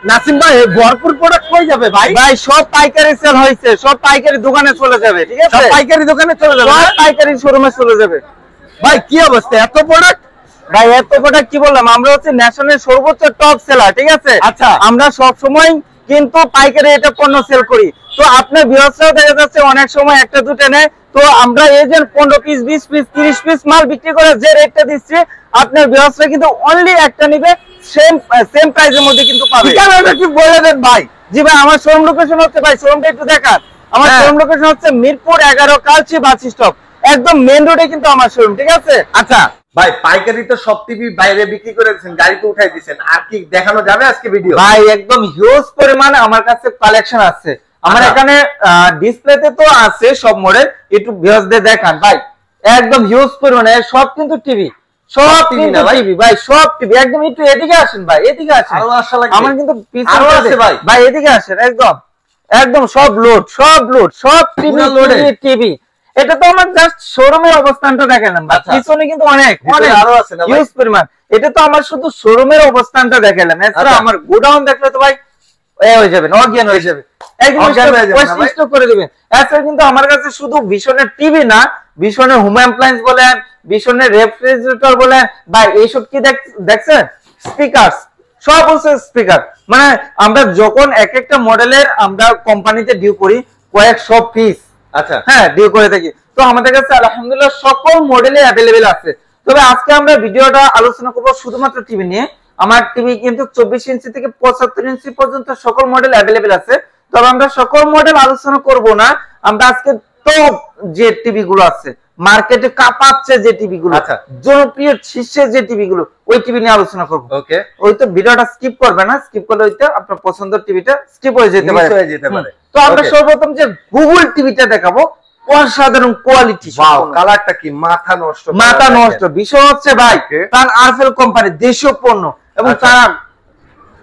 নাসিম ভাই ভরপুর প্রোডাক্ট কই যাবে ভাই? ভাই সব পাইকারি সেল হয়েছে, সব পাইকারি দোকানে চলে যাবে, ঠিক আছে? সব পাইকারি দোকানে চলে যাবে, সব পাইকারি শোরুমে চলে যাবে। ভাই কি অবস্থা, এত প্রোডাক্ট? ভাই এত প্রোডাক্ট কি বললাম, আমরা হচ্ছে ন্যাশনাল সর্বোচ্চ টপ সেলার, ঠিক আছে? আচ্ছা, আমরা সব সময় কিন্তু পাইকারি এটা পণ্য সেল করি। তো আপনার ভিউয়ার্সরাও দেখা যাচ্ছে অনেক সময় একটা দুটো নেয়, তো আমরা এই যে 15 পিস 20 পিস 30 পিস মাল বিক্রি করে যে রেটটা দিচ্ছি, আপনার ভিউয়ার্সরা কিন্তু অনলি একটা নিবে, সেম প্রাইসের মধ্যে কিন্তু পাবে। ঠিকানাটা কি বলে দেন ভাই? জি ভাই, আমার শোরুম লোকেশন হচ্ছে, ভাই শোরুমটা একটু দেখান। আমার শোরুম লোকেশন হচ্ছে মিরপুর 11 কালচি বাস স্টপ, একদম মেইন রোডে কিন্তু আমার শোরুম, ঠিক আছে? আচ্ছা ভাই, পাইকারি তো সব টিভি বাইরে বিক্রি করে দিয়েছেন, গাড়িতে উঠাই দিয়েছেন, আর কি দেখানো যাবে আজকে ভিডিও? ভাই একদম হিউজ পরিমাণে আমার কাছে কালেকশন আছে। আমার এখানে ডিসপ্লেতে তো আছে সব মডেল, একটু ভিউয়ার্সদের দেখান ভাই। একদম হিউজ পরিমাণে সব কিন্তু টিভি, সব টিভি না ভাই, ভাই সব টিভি। একদম একটু এদিকে আসেন ভাই, এদিকে আসেন। আরো আসা লাগবে, আমার কিন্তু পিছনে আরো আছে ভাই। ভাই এদিকে আসেন, একদম একদম সব লোড, সব লোড, সব টিভি টিভি। এটা তো আমার জাস্ট শোরুমের অবস্থানটা দেখালাম, পিছনে কিন্তু অনেক অনেক আরো আছে না হিউজ পরিমাণ। এটা তো আমার শুধু শোরুমের অবস্থানটা দেখালাম, এছাড়া আমার গোডাউন দেখলে তো ভাই হয়ে যাবে, অজ্ঞান হয়ে যাবে, একদম করে দিবেন। এছাড়া কিন্তু আমার কাছে শুধু ভীষণের টিভি না, ভীষণের হোম অ্যাপ্লায়েন্স বলেন, ভীষণের রেফ্রিজারেটর বলেন, ভাই এইসব কি দেখছেন, স্পিকার, সব হচ্ছে স্পিকার। মানে আমরা যখন এক একটা মডেলের আমরা কোম্পানিতে ডিউ করি কয়েকশো পিস, আচ্ছা হ্যাঁ ডিউ করে থাকি, তো আমাদের কাছে আলহামদুলিল্লাহ সকল মডেলে অ্যাভেলেবেল আছে। তবে আজকে আমরা ভিডিওটা আলোচনা করবো শুধুমাত্র টিভি নিয়ে। আমার টিভি কিন্তু 24 ইঞ্চি থেকে 75 ইঞ্চি পর্যন্ত সকল মডেল অ্যাভেলেবেল আছে। তবে আমরা সকল মডেল আলোচনা করব না, আমরা আজকে টপ যে টিভি গুলো আছে, মার্কেটে কাঁপাচ্ছে যে টিভি গুলো, জনপ্রিয় শীর্ষে যে টিভি গুলো, ওই টিভি নিয়ে আলোচনা করব। ওকে, ওই তো ভিডিওটা স্কিপ করবে না, স্কিপ করলে ওইটা আপনার পছন্দের টিভিটা স্কিপ হয়ে যেতে পারে। তো আমরা সর্বপ্রথম যে গুগল টিভিটা দেখাবো, অসাধারণ কোয়ালিটি, ওয়াও, কালারটা কি মাথা নষ্ট, মাথা নষ্ট। বিষয় হচ্ছে ভাই, তার আরফেল কোম্পানি দেশীয় পণ্য, এবং তারা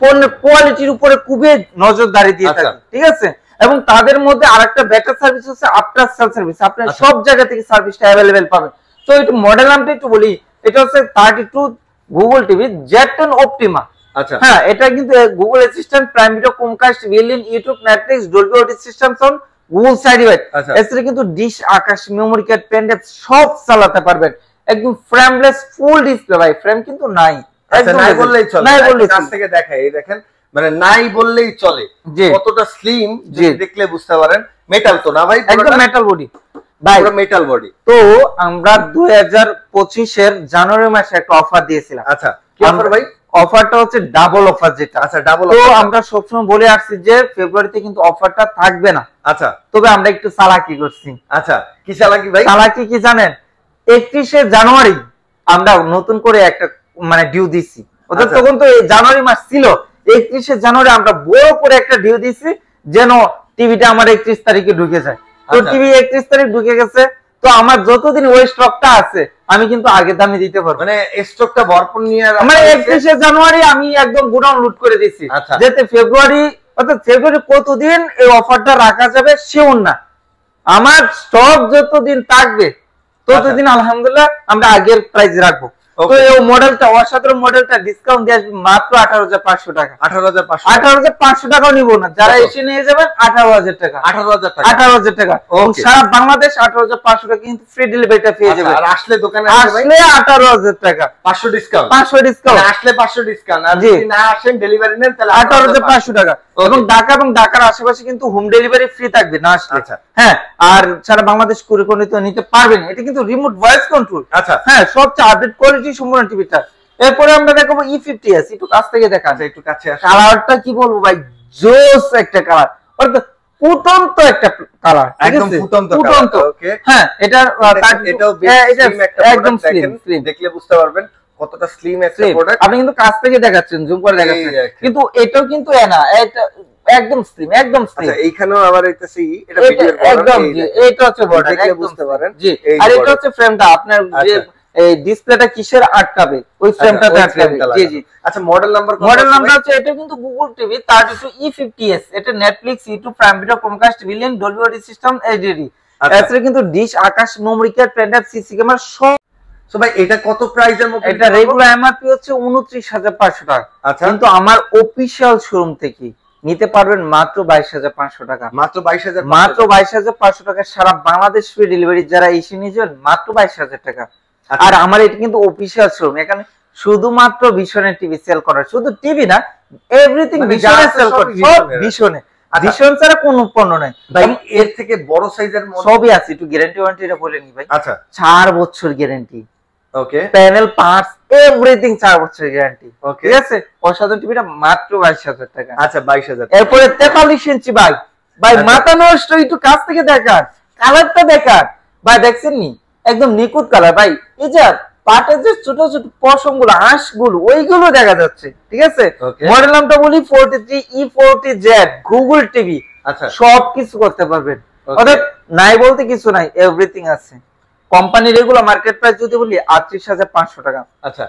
পণ্যের কোয়ালিটির উপরে খুবই নজরদারি দিয়ে থাকে, ঠিক আছে? এবং তাদের মধ্যে আরেকটা বেটার সার্ভিস হচ্ছে আফটার সেল সার্ভিস, আপনারা সব জায়গা থেকে সার্ভিসটা अवेलेबल পাবেন। তো একটু মডেল নামটা একটু বলি, এটা হচ্ছে 32 গুগল টিভি Z10 অপটিমা। আচ্ছা, হ্যাঁ, এটা কিন্তু Google Assistant, Prime Video, Chromecast, VLN, YouTube, Netflix, Dolby audio systems on Google সাইডওয়েট। এছাড়া কিন্তু dish, Akash, memory card, pen drive সব চালাতে পারবেন। একদম ফ্রেমলেস ফুল ডিসপ্লে, ভাই ফ্রেম কিন্তু নাই, একদম নাই বললেই চলে, নাই বললেই কাছ থেকে দেখাই, এই দেখেন, মানে নাই বললেই চলে, কতটা স্লিম দেখলে বুঝতে পারেন। মেটাল তো না ভাই, একদম মেটাল বডি ভাই, পুরো মেটাল বডি। তো আমরা 2025 এর জানুয়ারি মাসে একটা অফার দিয়েছিলাম। আচ্ছা, কি অফার ভাই? অফারটা হচ্ছে ডাবল অফার যেটা। আচ্ছা, ডাবল। তো আমরা সবসময় বলে আসছি যে ফেব্রুয়ারিতে কিন্তু অফারটা থাকবে না। আচ্ছা, তবে আমরা একটু চালাকি করছি। আচ্ছা, কি চালাকি ভাই? চালাকি কি জানেন, 31শে জানুয়ারি আমরা নতুন করে একটা মানে ডিউ দিছি। ওদের তখন তো জানুয়ারি মাস ছিল, 31শে জানুয়ারি আমরা বড় করে একটা ডিউ দিছি, যেন টিভিটা আমার 31 তারিখে ঢুকে যায়। তো টিভি 31 তারিখ ঢুকে গেছে, তো আমার যতদিন ওই স্টকটা আছে আমি কিন্তু আগে দামে দিতে পারবো, মানে স্টকটা ভরপুর নিয়ে মানে 31শে জানুয়ারি আমি একদম গোডাউন লুট করে দিছি, যাতে ফেব্রুয়ারি, অর্থাৎ ফেব্রুয়ারি কতদিন এই অফারটা রাখা যাবে শিওর না। আমার স্টক যতদিন থাকবে ততদিন আলহামদুলিল্লাহ আমরা আগের প্রাইস রাখবো। তো এই মডেলটা, অসাধারণ মডেলটা ডিসকাউন্ট দিয়ে আসবে মাত্র 18,500 টাকা। 18,500 টাকাও নিব না, যারা এসে নিয়ে যাবেন 18,000 টাকা। 18,000 টাকা সারা বাংলাদেশ, 18,500 টাকা কিন্তু ফ্রি ডেলিভারিটা পেয়ে যাবে। আর আসলে দোকানে আসলে 18,000 টাকা 500 ডিসকাউন্ট, 500 ডিসকাউন্ট, আসলে 500 ডিসকাউন্ট, আর যদি না আসেন ডেলিভারি নেন তাহলে 18,500 টাকা। এবং ঢাকা এবং ঢাকার আশেপাশে কিন্তু হোম ডেলিভারি ফ্রি থাকবে না আসলে। হ্যাঁ, আর সারা বাংলাদেশ কুরিয়ার নিতে পারবেন। এটা কিন্তু রিমোট ভয়েস কন্ট্রোল। আচ্ছা, হ্যাঁ, সবচেয়ে আপডেট কোয়ালিটি সম্পূর্ণ টিভিটা। এরপরে আমরা দেখাবো E50s, একটু কাছ থেকে দেখা যায়, একটু কাছে আসে। কালারটা কি বলবো ভাই, জোস একটা কালার, অর্থাৎ ফুটন্ত একটা কালার, একদম ফুটন্ত। ওকে, হ্যাঁ, এটাও একদম স্লিম, দেখলে বুঝতে পারবেন কতটা স্লিম একটা প্রোডাক্ট। আপনি কিন্তু কাছ থেকে দেখাচ্ছেন, জুম করে দেখাচ্ছেন, কিন্তু এটাও কিন্তু না, এটা একদম স্লিম, একদম স্লিম। আচ্ছা, এইখানেও আবার একটাছি, এটা ভিডিওর একদম এটা হচ্ছে বড়, দেখলে বুঝতে পারেন। জি, আর এটা হচ্ছে ফ্রেমটা, আপনার যে এই ডিসপ্লেটা কিসের আটকাবে, ওই ফ্রেমটাতে আটকাবে। জি জি। আচ্ছা, মডেল নাম্বার হচ্ছে, এটা কিন্তু গুগল টিভি 32 E50s। এটা Netflix, YouTube, Prime Video, Chromecast, VLN, Dolby audio system, HD. এছাড়া কিন্তু dish, Akash, memory card, pen drive, CC camera সব সো ভাই এটা কত প্রাইসের মধ্যে? এটা রেগুলার এমআরপি হচ্ছে 29500 টাকা। আচ্ছা, কিন্তু আমার অফিশিয়াল শোরুম থেকে নিতে পারবেন মাত্র 22500 টাকা। মাত্র 22000, মাত্র 22500 টাকা সারা বাংলাদেশ ফ্রি ডেলিভারি। যারা এসে নিয়ে যাবেন মাত্র 22000 টাকা। আর আমার এটা কিন্তু অফিশিয়াল শোরুম, এখানে শুধুমাত্র ভীষণের টিভি সেল করা, শুধু টিভি না এভরিথিং ভীষণের সেল করা, সব ভীষণে, ভীষণ ছাড়া কোনো পণ্য নাই ভাই। এর থেকে বড় সাইজের সবই আছে। একটু গ্যারান্টি ওয়ারেন্টিটা বলে নি ভাই। আচ্ছা, 4 বছর গ্যারান্টি। ওকে, প্যানেল পার্টস এভরিথিং 4 বছর গ্যারান্টি। ঠিক আছে, অসাধারণ টিভিটা মাত্র 22000 টাকা। আচ্ছা 22000। এরপরে 43 ইঞ্চি ভাই, ভাই মাথা নষ্ট, একটু কাছ থেকে দেখান, কালারটা দেখান ভাই, দেখছেন নি একদম নিখুঁত কালার ভাই। এই যে পাটের যে ছোট ছোট পশমগুলো, আঁশগুলো, ওইগুলো দেখা যাচ্ছে। ঠিক আছে, মডেল নামটা বলি 43E40Z গুগল টিভি। আচ্ছা, সব কিছু করতে পারবেন, অর্থাৎ নাই বলতে কিছু নাই, এভরিথিং আছে। কোম্পানি রেগুলার মার্কেট প্রাইস যদি বলি 38500 টাকা। আচ্ছা,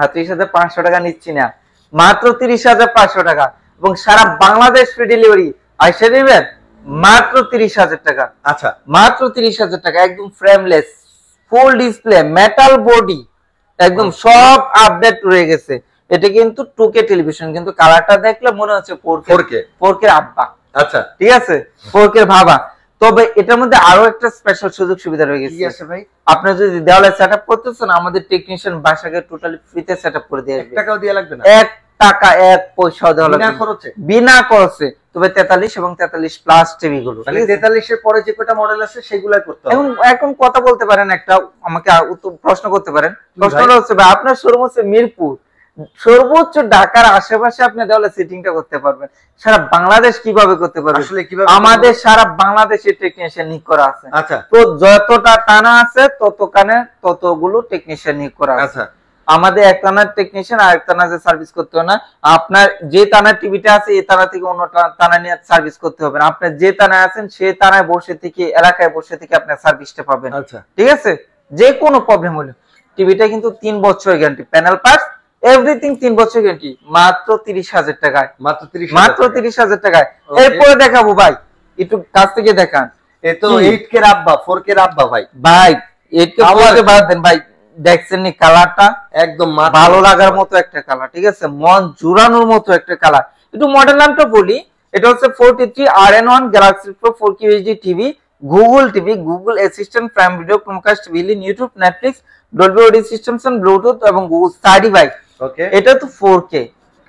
38500 টাকা নিচ্ছি না, মাত্র 30500 টাকা। এবং সারা বাংলাদেশ ফ্রি ডেলিভারি। আইসা নেবেন মাত্র 30000 টাকা। আচ্ছা, মাত্র 30000 টাকা, একদম frameless, full display, metal body, একদম সব আপডেট রয়ে গেছে। এটা কিন্তু 2K টেলিভিশন, কিন্তু কালারটা দেখলে মনে হচ্ছে 4K আব্বা। আচ্ছা, ঠিক আছে, 4K ভাবা। তবে এটার মধ্যে আরো একটা স্পেশাল সুযোগ সুবিধা রয়ে গেছে। কি আছে ভাই? আপনি যদি দেওয়ালে সেটআপ করতেছেন, আমাদের টেকনিশিয়ান বাসাকে টোটালি ফ্রিতে সেটআপ করে দিয়ে আসবে। 1 টাকাও দেয়া লাগবে না? 1 টাকা 1 পয়সাও দেওয়া লাগবে না, বিনা খরচে। বিনা খরচে। তবে 43 এবং 43 প্লাস টিভি গুলো, মানে 43 এর পরে যে কয়টা মডেল আছে সেগুলাই করতে হবে। এখন কথা বলতে পারেন, একটা আমাকে প্রশ্ন করতে পারেন। প্রশ্নটা হচ্ছে ভাই, আপনার শোরুম হচ্ছে মিরপুর, সর্বোচ্চ ঢাকার আশেপাশে আপনি তাহলে সেটিংটা করতে পারবেন, সারা বাংলাদেশ কিভাবে করতে পারবেন? আসলে কিভাবে? আমাদের সারা বাংলাদেশে টেকনিশিয়ান নিয়োগ করা আছে। আচ্ছা, তো যতটা টানা আছে ততগুলো টেকনিশিয়ান নিয়োগ করা আছে। আচ্ছা, আমাদের এক টানার টেকনিশিয়ান আর এক টানা যে সার্ভিস করতে হবে না। আপনার যে টানার টিভিটা আছে এই টানা থেকে অন্য টানা নিয়ে সার্ভিস করতে হবে না। আপনি যে টানায় আছেন সেই টানায় বসে থেকে, এলাকায় বসে থেকে আপনি সার্ভিসটা পাবেন। আচ্ছা, ঠিক আছে, যে কোনো প্রবলেম হলে। টিভিটা কিন্তু 3 বছর গ্যারান্টি, প্যানেল পার্টস এভরিথিং 3 বছর গ্যারান্টি, মাত্র 30000 টাকায়। মাত্র 30000 টাকায়। এরপরে দেখাবো ভাই, একটু কাছ থেকে দেখান। এ তো 8K আব্বা, 4K আব্বা ভাই। ভাই 8K আমাকে বাদ দেন ভাই, দেখছেন নি কালারটা, একদম ভালো লাগার মতো একটা কালার। ঠিক আছে, মন জুড়ানোর মতো একটা কালার। একটু মডেল নামটা বলি, এটা হচ্ছে 43RN1 Galaxy Pro 4K UHD TV, Google TV, Google Assistant, Prime Video, Chromecast, বিলিন, YouTube, Netflix, Dolby audio systems and Bluetooth এবং গুগল স্টাডি ভাই। ওকে, এটা তো 4K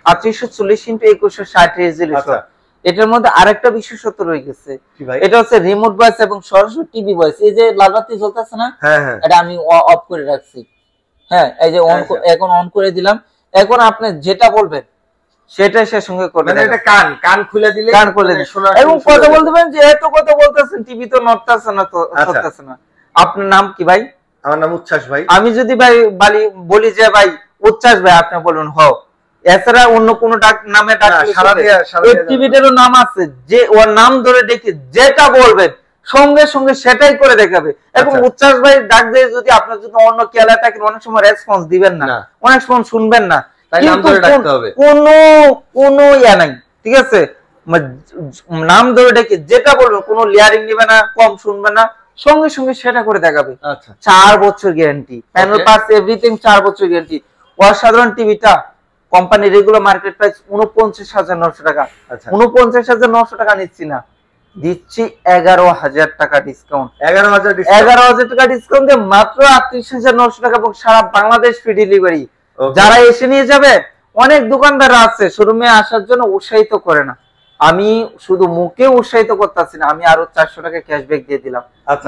3840x2160 রেজোলিউশন। এটার মধ্যে আরেকটা বিশেষত্ব রয়ে গেছে, এটা হচ্ছে রিমোট ভয়েস এবং সরাসরি টিভি ভয়েস। এই যে লাল বাতি জ্বলতেছে না, এটা আমি অফ করে রাখছি। হ্যাঁ, এই যে এখন অন করে দিলাম। এখন আপনি যেটা বলবেন সেটাই সে সঙ্গে করবে। মানে এটা কান খুলে দিলে শোনা, এবং কথা বলতে পারেন যে এত কথা বলতেছেন, টিভি তো নড়তেছে না, তো চলতেছে না। আপনার নাম কি ভাই? আমার নাম উচ্ছ্বাস ভাই। আমি যদি ভাই বলি যে ভাই উচ্ছ্বাস ভাই, আপনি বলুন হ, এছাড়া অন্য কোন নামে টিভিটারও নাম আছে, যে ওর নাম ধরে দেখি যেটা বলবেন সঙ্গে সঙ্গে সেটাই করে দেখাবে। এবং উচ্ছ্বাস ভাই ডাক দিয়ে যদি আপনার যদি অন্য কেলা থাকে, অনেক সময় রেসপন্স দিবেন না, অনেক সময় শুনবেন না, কোনো ইয়া নাই। ঠিক আছে, নাম ধরে ডেকে যেটা বলবেন, কোনো লেয়ারিং নিবে না, কম শুনবে না, সঙ্গে সঙ্গে সেটা করে দেখাবে। 4 বছর গ্যারান্টি, প্যানেল পার্টস এভরিথিং 4 বছর গ্যারান্টি। অসাধারণ টিভিটা কোম্পানি রেগুলার মার্কেট প্রাইস 49900 টাকা। 49900 টাকা নিচ্ছি না, দিচ্ছি 11000 টাকা ডিসকাউন্ট। 11000 টাকা ডিসকাউন্ট দিয়ে মাত্র 38900 টাকা এবং সারা বাংলাদেশ ফ্রি ডেলিভারি। যারা এসে নিয়ে যাবে, অনেক দোকানদার আছে শোরুমে আসার জন্য উৎসাহিত করে না, আমি শুধু মুখে উৎসাহিত করতেছি না, আমি আরো 400 টাকা ক্যাশব্যাক দিয়ে দিলাম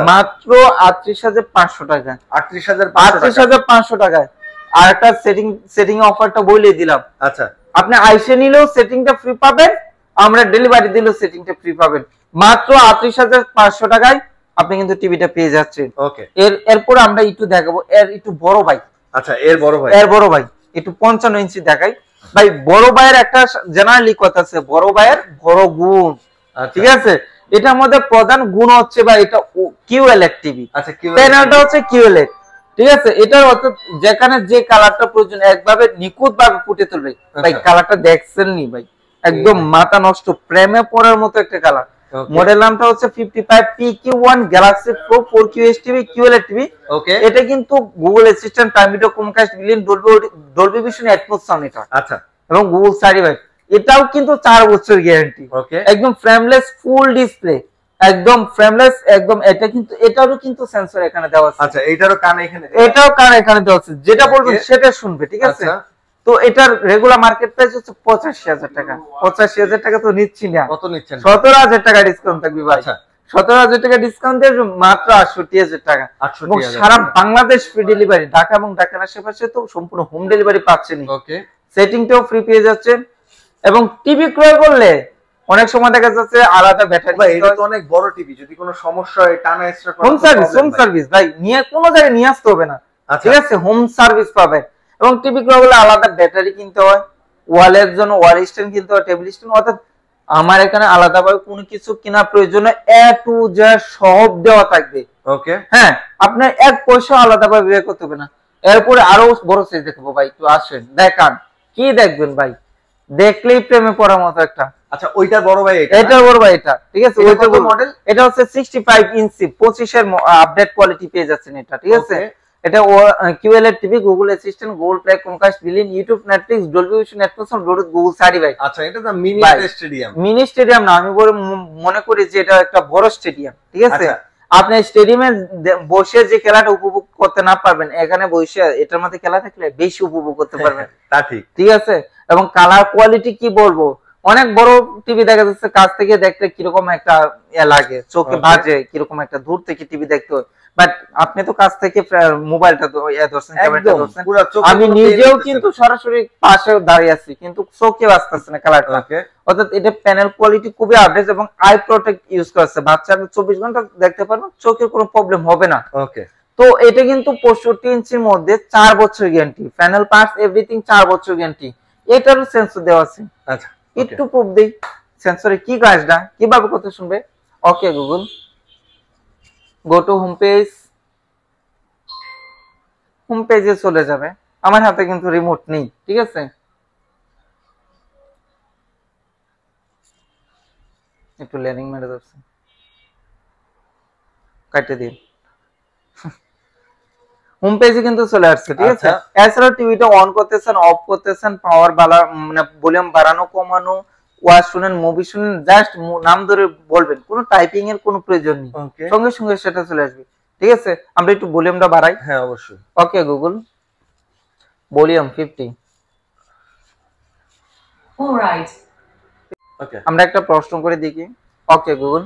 মাত্র 38500 টাকা। 38500 টাকায় আর একটা সেটিং অফারটা বলে দিলাম। আচ্ছা, আপনি আইসে নিলেও সেটিংটা ফ্রি পাবেন, আমরা ডেলিভারি দিলেও সেটিংটা ফ্রি পাবেন। মাত্র 38500 টাকায় আপনি কিন্তু টিভিটা পেয়ে যাচ্ছেন। ওকে, এরপর আমরা একটু দেখাবো এর একটু বড় ভাই। আচ্ছা, এর বড় ভাই একটু 55 ইঞ্চি দেখাই ভাই। বড় ভাইয়ের একটা জেনারেলি কথা আছে, বড় ভাইয়ের বড় গুণ। ঠিক আছে, এটার মধ্যে প্রধান গুণ হচ্ছে ভাই এটা QLED টিভি। আচ্ছা, প্যানেলটা হচ্ছে QLED। ঠিক আছে, এটার অর্থাৎ যেখানে যে কালারটা প্রয়োজন একভাবে নিখুঁত ভাবে ফুটে তুলবে। ভাই কালারটা দেখছেন নি ভাই, একদম মাথা নষ্ট, প্রেমে পড়ার মতো একটা কালার। মডেল নামটা হচ্ছে 55PQ1 Galaxy Pro 4QH TV QLED TV. Okay, এটা কিন্তু Google Assistant, Prime Video, Chromecast, billion, Dolby Vision, Atmos sound এটা। আচ্ছা, এবং গুগল সার্টিফাইড। এটাও কিন্তু 4 বছর গ্যারান্টি। ওকে, একদম ফ্রেমলেস ফুল ডিসপ্লে, একদম ফ্রেমলেস একদম। এটা কিন্তু এটারও কিন্তু সেন্সর এখানে দেওয়া আছে। আচ্ছা, এটারও কান এখানে, এটাও কান এখানে দেওয়া আছে, যেটা বলবেন সেটা শুনবে, ঠিক আছে। তো এটার রেগুলার মার্কেট প্রাইস হচ্ছে 85,000 টাকা। 85,000 টাকা তো নিচ্ছি না, কত নিচ্ছেন? 17,000 টাকা ডিসকাউন্ট থাকবে ভাই। আচ্ছা, 17,000 টাকা ডিসকাউন্ট দিয়ে মাত্র 68,000 টাকা। এবং সারা বাংলাদেশ ফ্রি ডেলিভারি, ঢাকা এবং ঢাকার আশেপাশে তো সম্পূর্ণ হোম ডেলিভারি পাচ্ছেন। ওকে, সেটিংটাও ফ্রি পেয়ে যাচ্ছেন। এবং টিভি ক্রয় করলে অনেক সময় দেখা যাচ্ছে আলাদা ব্যাটারি, ভাই এটা তো অনেক বড় টিভি, যদি কোনো সমস্যা হয় টানা এক্সট্রা করা, হোম সার্ভিস ভাই নিয়ে কোনো জায়গায় নিয়ে আসতে হবে না, ঠিক আছে, হোম সার্ভিস পাবেন। এবং টিভি ক্রয় করলে আলাদা ব্যাটারি কিনতে হয়, ওয়ালের জন্য ওয়াল স্ট্যান্ড কিনতে হয়, টেবিল স্ট্যান্ড, অর্থাৎ আমার এখানে আলাদাভাবে কোনো কিছু কেনার প্রয়োজন নেই, এ টু জেড সব দেওয়া থাকবে। ওকে, হ্যাঁ, আপনার এক পয়সা আলাদাভাবে ব্যয় করতে হবে না। এরপরে আরো বড় সাইজ দেখাবো ভাই, একটু আসেন দেখান। কি দেখবেন ভাই, দেখলেই প্রেমে পড়ার মতো একটা। আচ্ছা, ওইটার বড় ভাই এটা, এটার বড় ভাই এটা, ঠিক আছে। ওইটার মডেল এটা হচ্ছে 65 ইঞ্চি 25 এর আপডেট কোয়ালিটি পেয়ে যাচ্ছেন এটা, ঠিক আছে। এটা QLED TV, Google assistant, Google play, Chromecast, billion, YouTube, Netflix, Dolby Vision, Atmos sound, Bluetooth, Google certified. আচ্ছা, এটা তো মিনি স্টেডিয়াম। মিনি স্টেডিয়াম না, আমি মনে করি যে এটা একটা বড় স্টেডিয়াম, ঠিক আছে। আপনি স্টেডিয়ামে বসে যে খেলাটা উপভোগ করতে না পারবেন, এখানে বসে এটার মধ্যে খেলা থাকলে বেশি উপভোগ করতে পারবেন। তা ঠিক, ঠিক আছে। এবং কালার কোয়ালিটি কি বলবো, অনেক বড় টিভি দেখা যাচ্ছে কাছ থেকে দেখতে কিরকম একটা লাগে, চোখে বাজে, কিরকম একটা দূর থেকে টিভি দেখতে হয়। বাট আপনি তো কাছ থেকে মোবাইলটা ধরছেন, ক্যামেরাটা ধরছেন, আমি নিজেও কিন্তু সরাসরি পাশে দাঁড়িয়ে আছি, কিন্তু চোখে বাজতেছে না কালারটা। অর্থাৎ এটা প্যানেল কোয়ালিটি খুবই আপডেট এবং আই প্রোটেক্ট ইউজ করছে, বাচ্চারা 24 ঘন্টা দেখতে পারবেন, চোখের কোনো প্রবলেম হবে না। ওকে, তো এটা কিন্তু 65 ইঞ্চির মধ্যে 4 বছর গ্যারান্টি, প্যানেল পার্টস এভরিথিং 4 বছর গ্যারান্টি। এটারও সেন্সর দেওয়া আছে। আচ্ছা, একটু প্রুফ দেই সেন্সরে কি কাজটা কিভাবে করতে শুনবে। Okay Google, go to home page. Home পেজে চলে যাবে। আমার হাতে কিন্তু রিমোট নেই, ঠিক আছে। একটু লেয়ারিং মেরে যাচ্ছে, কাটে দিন। হোম পেজে কিন্তু চলে আসছে, ঠিক আছে। এছাড়া টিভিটা অন করতেছেন, অফ করতেছেন, পাওয়ার মানে ভলিউম বাড়ানো কমানো, ওয়াচ শুনেন, মুভি শুনেন, জাস্ট নাম ধরে বলবেন, কোনো টাইপিং এর কোনো প্রয়োজন নেই, সঙ্গে সঙ্গে সেটা চলে আসবে, ঠিক আছে। আমরা একটু ভলিউমটা বাড়াই। হ্যাঁ অবশ্যই। Okay Google, volume 50। অলরাইট, ওকে, আমরা একটা প্রশ্ন করে দেখি। ওকে গুগল,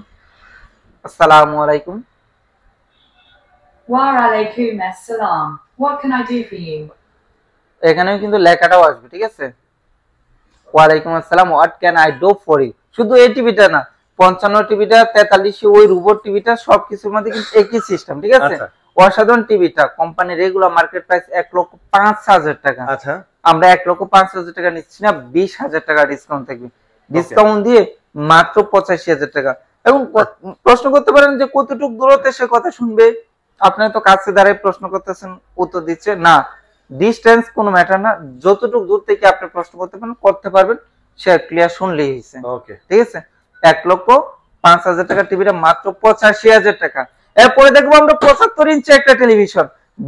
আসসালামু আলাইকুম। ওয়ালাইকুম আসসালাম, what can I do for you? এখানেও কিন্তু লেখাটাও আসবে, ঠিক আছে। ওয়ালাইকুম আসসালাম, what can I do for you। শুধু এই টিভিটা না, 55 টিভিটা, 43 ওই রোবট টিভিটা, সবকিছুর মধ্যে কিন্তু একই সিস্টেম, ঠিক আছে। অসাধারণ টিভিটা, কোম্পানি রেগুলার মার্কেট প্রাইস 1,05,000 টাকা। আচ্ছা, আমরা 1,05,000 টাকা নিচ্ছি না, 20,000 টাকা ডিসকাউন্ট থাকবে। ডিসকাউন্ট দিয়ে মাত্র 85,000 টাকা। এবং প্রশ্ন করতে পারেন যে কতটুকু দূরত্বে সে কথা শুনবে, আপনি তো কাছে দাঁড়িয়ে প্রশ্ন করতেছেন, উত্তর দিচ্ছে না, ডিসটেন্স কোনো ম্যাটার না, যতটুকু দূর থেকে আপনি প্রশ্ন করতে পারবেন, সে ক্লিয়ার শুনলেই হয়েছে। ওকে, ঠিক আছে। 1,05,000 টাকা টিভিটা মাত্র 85,000 টাকা। এরপরে দেখবো আমরা 75 ইঞ্চি একটা টেলিভিশন,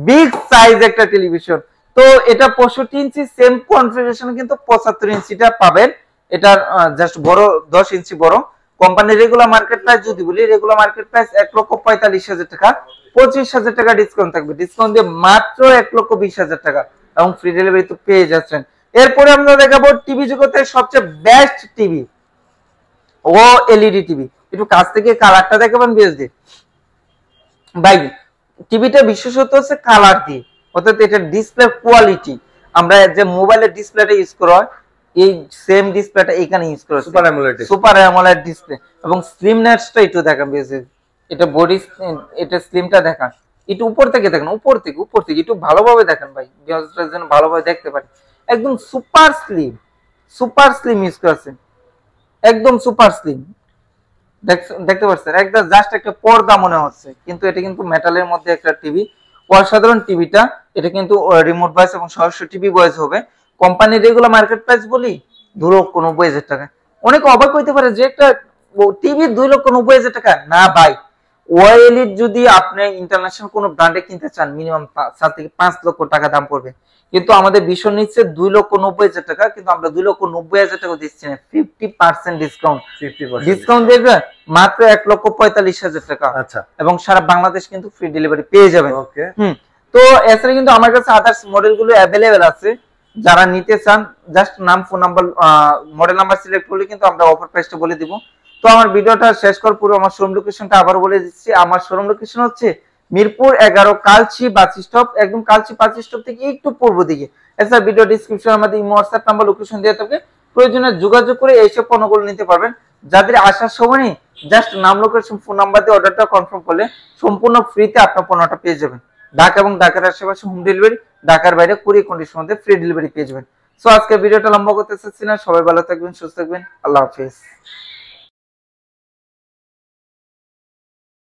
বিগ সাইজ একটা টেলিভিশন। তো এটা 65 ইঞ্চি সেম কনফিগারেশন, কিন্তু 75 ইঞ্চিটা পাবেন। এটার জাস্ট বড় 10 ইঞ্চি বড়। কোম্পানির রেগুলার মার্কেট প্রাইস যদি বলি, রেগুলার মার্কেট প্রাইস 1,45,000 টাকা, 25,000 টাকা ডিসকাউন্ট থাকবে। ডিসকাউন্ট দিয়ে মাত্র 1,20,000 টাকা এবং ফ্রি ডেলিভারি তো পেয়ে যাচ্ছেন। এরপরে আমরা দেখাবো টিভি জগতের সবচেয়ে বেস্ট টিভি, ও এলইডি টিভি। একটু কাছ থেকে কালারটা দেখাবেন বিএসডি ভাই। টিভিটা বিশেষত হচ্ছে কালার দিয়ে, অর্থাৎ এটা ডিসপ্লে কোয়ালিটি, আমরা যে মোবাইলের ডিসপ্লেটা ইউজ করা হয়, এই সেম ডিসপ্লেটা এখানে ইউজ করা, সুপার অ্যামোলেড ডিসপ্লে। এবং স্লিমনেসটা একটু দেখান বিএসডি, এটা বডি, এটা স্লিমটা দেখান, একটু উপর থেকে দেখেন, উপর থেকে একটু ভালোভাবে দেখেন ভাই, যেন ভালোভাবে দেখতে পারেন। একদম সুপার স্লিম ইউজ করেছেন, একদম সুপার স্লিম, দেখতে পাচ্ছেন, একদম জাস্ট একটা পর্দা মনে হচ্ছে, কিন্তু এটা কিন্তু মেটালের মধ্যে একটা টিভি। অসাধারণ টিভিটা। এটা কিন্তু রিমোট ভয়েস এবং সরাসরি টিভি ভয়েস হবে। কোম্পানির রেগুলার মার্কেট প্রাইস বলি 2,90,000 টাকা। অনেকে অবাক হইতে পারে যে একটা টিভি 2,90,000 টাকা না ভাই। ওএলইডি যদি আপনি ইন্টারন্যাশনাল কোনো ব্র্যান্ডে কিনতে চান মিনিমাম 7 থেকে 5 লক্ষ টাকা দাম পড়বে, কিন্তু আমাদের ভীষণ নিচ্ছে 2,90,000 টাকা, কিন্তু আমরা 2,90,000 টাকা দিচ্ছি না, 50% ডিসকাউন্ট। ডিসকাউন্ট দেবে মাত্র 1,45,000 টাকা। আচ্ছা, এবং সারা বাংলাদেশ কিন্তু ফ্রি ডেলিভারি পেয়ে যাবেন। ওকে। তো এছাড়া কিন্তু আমার কাছে আদার্স মডেল গুলো অ্যাভেলেবেল আছে, যারা নিতে চান জাস্ট নাম, phone number, model number select করলে কিন্তু আমরা অফার প্রাইসটা বলে দিব। তো আমার ভিডিওটা শেষ করার পুরো আমার শোরুম লোকেশনটা আবার বলে দিচ্ছি। আমার শোরুম লোকেশন হচ্ছে মিরপুর 11 কালচি বাস স্টপ, একদম কালচি বাস স্টপ থেকে একটু পূর্ব দিকে। এছাড়া ভিডিও ডিসক্রিপশনে আমাদের ইমো হোয়াটসঅ্যাপ নাম্বার লোকেশন দেওয়া থাকবে, প্রয়োজনে যোগাযোগ করে এইসব পণ্যগুলো নিতে পারবেন। যাদের আসার সময় জাস্ট নাম, লোকেশন, ফোন নাম্বার দিয়ে অর্ডারটা কনফার্ম করলে সম্পূর্ণ ফ্রিতে আপনার পণ্যটা পেয়ে যাবেন। ঢাকা এবং ঢাকার আশেপাশে হোম ডেলিভারি, ঢাকার বাইরে কুরিয়ার কন্ডিশনের মধ্যে ফ্রি ডেলিভারি পেয়ে যাবেন। সো আজকে ভিডিওটা লম্বা করতে চাচ্ছি না, সবাই ভালো থাকবেন, সুস্থ থাকবেন, আল্লাহ হাফেজ।